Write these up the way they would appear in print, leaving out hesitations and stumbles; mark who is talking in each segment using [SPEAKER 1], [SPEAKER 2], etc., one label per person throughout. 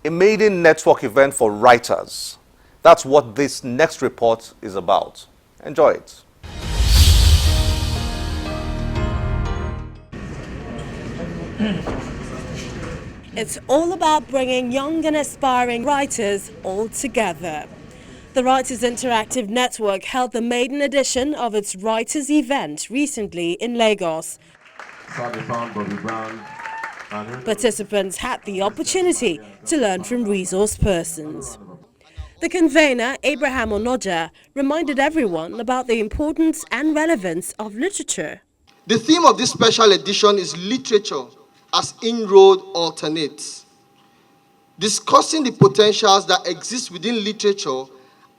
[SPEAKER 1] A Maiden network event for writers. That's what this next report is about. Enjoy it.
[SPEAKER 2] It's all about bringing young and aspiring writers all together. The Writers Interactive Network held the maiden edition of its Writers event recently in Lagos. Participants had the opportunity to learn from resource persons. The convener, Abraham Onoja, reminded everyone about the importance and relevance of literature.
[SPEAKER 3] The theme of this special edition is literature as inroad alternates, discussing the potentials that exist within literature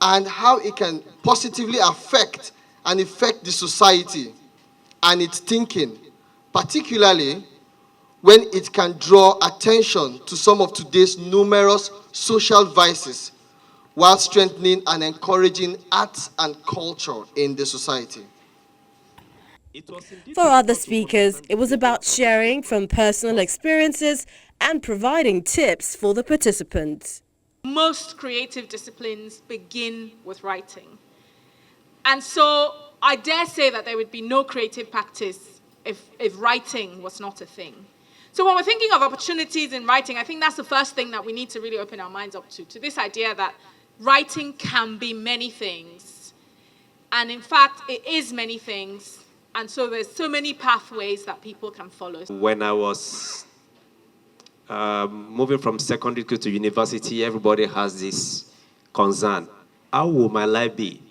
[SPEAKER 3] and how it can positively affect the society and its thinking, particularly when it can draw attention to some of today's numerous social vices while strengthening and encouraging arts and culture in the society.
[SPEAKER 2] For other speakers, it was about sharing from personal experiences and providing tips for the participants.
[SPEAKER 4] Most creative disciplines begin with writing. And so I dare say that there would be no creative practice if writing was not a thing. So when we're thinking of opportunities in writing, I think that's the first thing that we need to really open our minds up to this idea that writing can be many things. And in fact, it is many things. And so there's so many pathways that people can follow.
[SPEAKER 5] When I was moving from secondary school to university, everybody has this concern. How will my life be?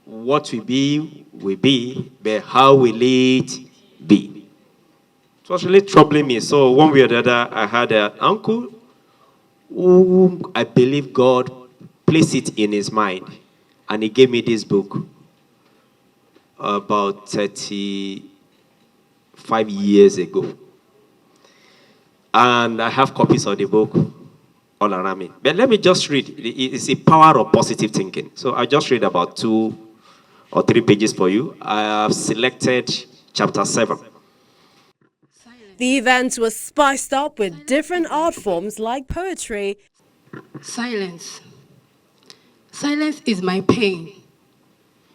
[SPEAKER 5] What will be, but how will it be? It was really troubling me. So one way or the other, I had an uncle who I believe God placed it in his mind. And he gave me this book about 35 years ago. And I have copies of the book all around me. But let me just read. It's the power of positive thinking. So I'll just read about 2 or 3 pages for you. I have selected chapter 7.
[SPEAKER 2] The event was spiced up with different art forms like poetry.
[SPEAKER 6] Silence. Silence is my pain.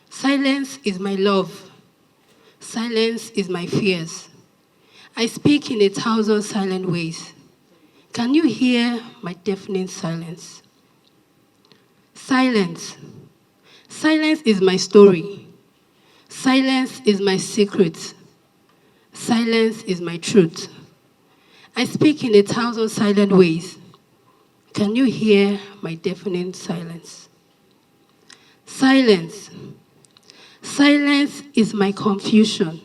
[SPEAKER 6] Silence is my love. Silence is my fears. I speak in 1,000 silent ways. Can you hear my deafening silence? Silence. Silence is my story. Silence is my secret. Silence is my truth. I speak in 1,000 silent ways. Can you hear my deafening silence? Silence. Silence is my confusion.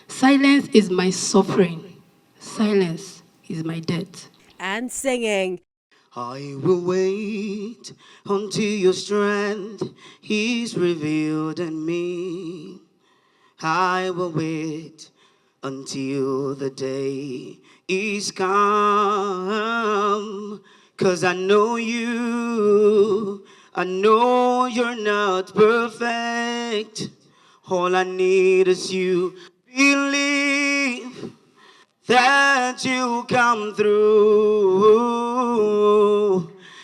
[SPEAKER 6] Silence is my suffering. Silence is my death.
[SPEAKER 2] And singing.
[SPEAKER 7] I will wait until your strength is revealed in me. I will wait until the day is come. 'Cause I know you. I know you're not perfect. All I need is you. Believe that you come through.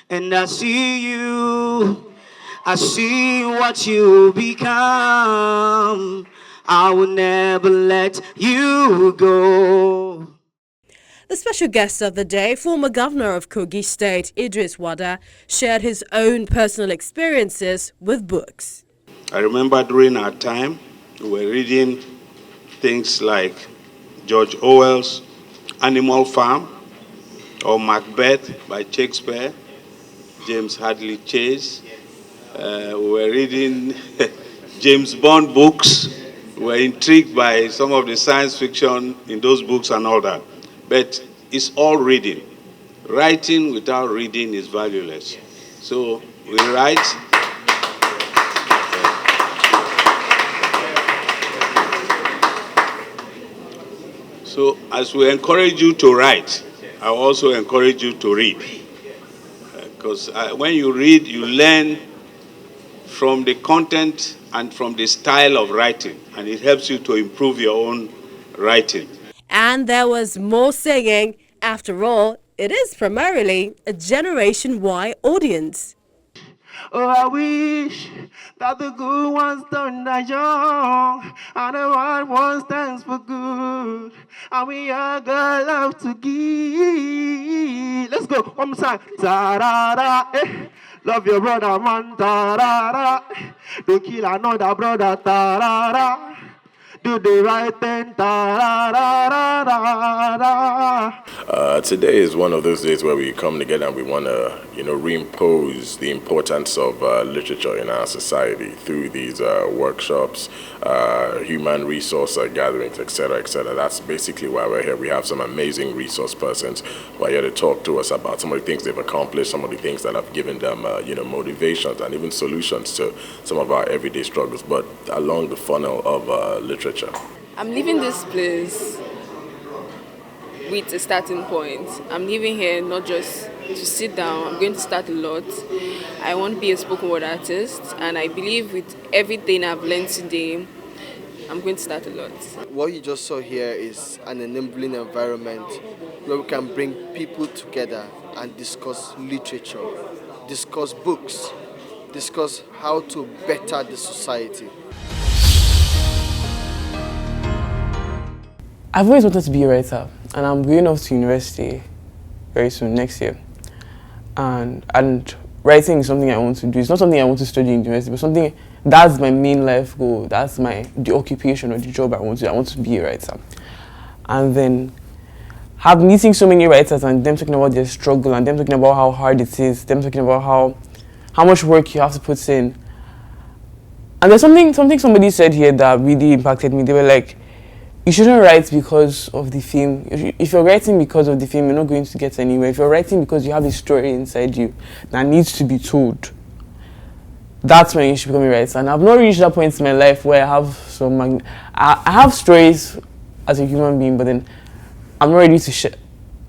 [SPEAKER 7] And I see you. I see what you become. I will never let you go.
[SPEAKER 2] The special guest of the day, former governor of Kogi State, Idris Wada, shared his own personal experiences with books.
[SPEAKER 8] I remember during our time, we were reading things like George Orwell's Animal Farm or Macbeth by Shakespeare, James Hadley Chase. We were reading James Bond books. We were intrigued by some of the science fiction in those books and all that. But it's all reading. Writing without reading is valueless. So we write. So as we encourage you to write, I also encourage you to read. Because when you read, you learn from the content and from the style of writing, and it helps you to improve your own writing.
[SPEAKER 2] And there was more singing. After all, it is primarily a Generation Y audience.
[SPEAKER 7] Oh, I wish that the good ones don't die young, and the bad ones stands for good, and we all got love to give. Let's go, one more time. Ta-da-da, eh. Love your brother, man, ta-da-da. Don't kill another brother, ta-da-da. Do the right thing, ta-da-da-da-da-da.
[SPEAKER 9] Today is one of those days where we come together and we want to, reimpose the importance of literature in our society through these workshops, human resource gatherings, etc., etc. That's basically why we're here. We have some amazing resource persons who are here to talk to us about some of the things they've accomplished, some of the things that have given them, motivations and even solutions to some of our everyday struggles, but along the funnel of literature.
[SPEAKER 10] I'm leaving this place with a starting point. I'm leaving here not just to sit down. I'm going to start a lot. I want to be a spoken word artist, and I believe with everything I've learned today, I'm going to start a lot.
[SPEAKER 3] What you just saw here is an enabling environment where we can bring people together and discuss literature, discuss books, discuss how to better the society.
[SPEAKER 11] I've always wanted to be a writer, and I'm going off to university very soon, next year. And writing is something I want to do. It's not something I want to study in university, but something that's my main life goal. That's the occupation or the job I want to do. I want to be a writer. And then have meeting so many writers and them talking about their struggle and them talking about how hard it is, them talking about how much work you have to put in. And there's something somebody said here that really impacted me. They were like, you shouldn't write because of the fame. If you're writing because of the fame, you're not going to get anywhere. If you're writing because you have a story inside you that needs to be told, that's when you should become a writer. And I've not reached that point in my life where I have I have stories as a human being, but then I'm not ready to share.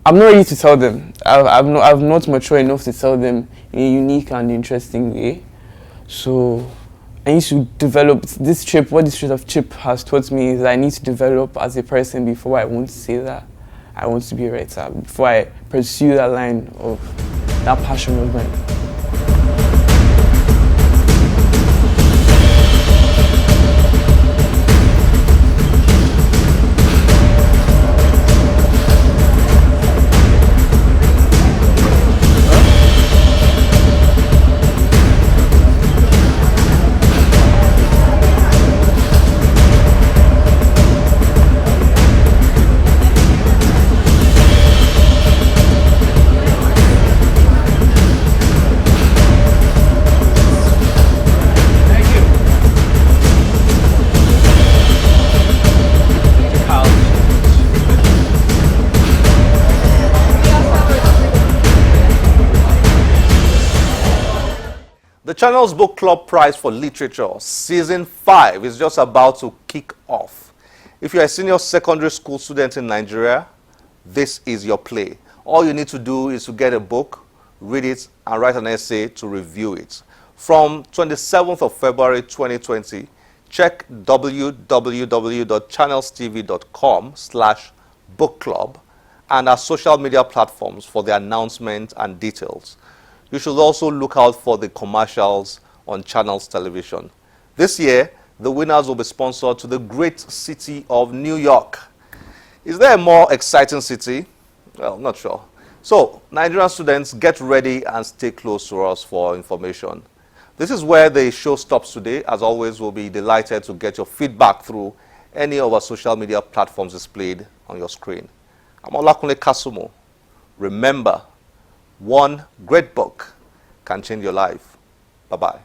[SPEAKER 11] I'm not ready to tell them. I'm not mature enough to tell them in a unique and interesting way. So I need to develop this trip. What this trip of chip has taught me is that I need to develop as a person before I want to say that I want to be a writer, before I pursue that line of that passion of mine.
[SPEAKER 1] The channel's Book Club Prize for Literature, Season 5, is just about to kick off. If you're a senior secondary school student in Nigeria, this is your play. All you need to do is to get a book, read it, and write an essay to review it. From 27th of February 2020, check www.channelstv.com/bookclub and our social media platforms for the announcement and details. You should also look out for the commercials on Channels Television. This year, the winners will be sponsored to the great city of New York. Is there a more exciting city? Well, not sure. So, Nigerian students, get ready and stay close to us for information. This is where the show stops today. As always, we'll be delighted to get your feedback through any of our social media platforms displayed on your screen. I'm Olakunle Kasumo. Remember, one great book can change your life. Bye-bye.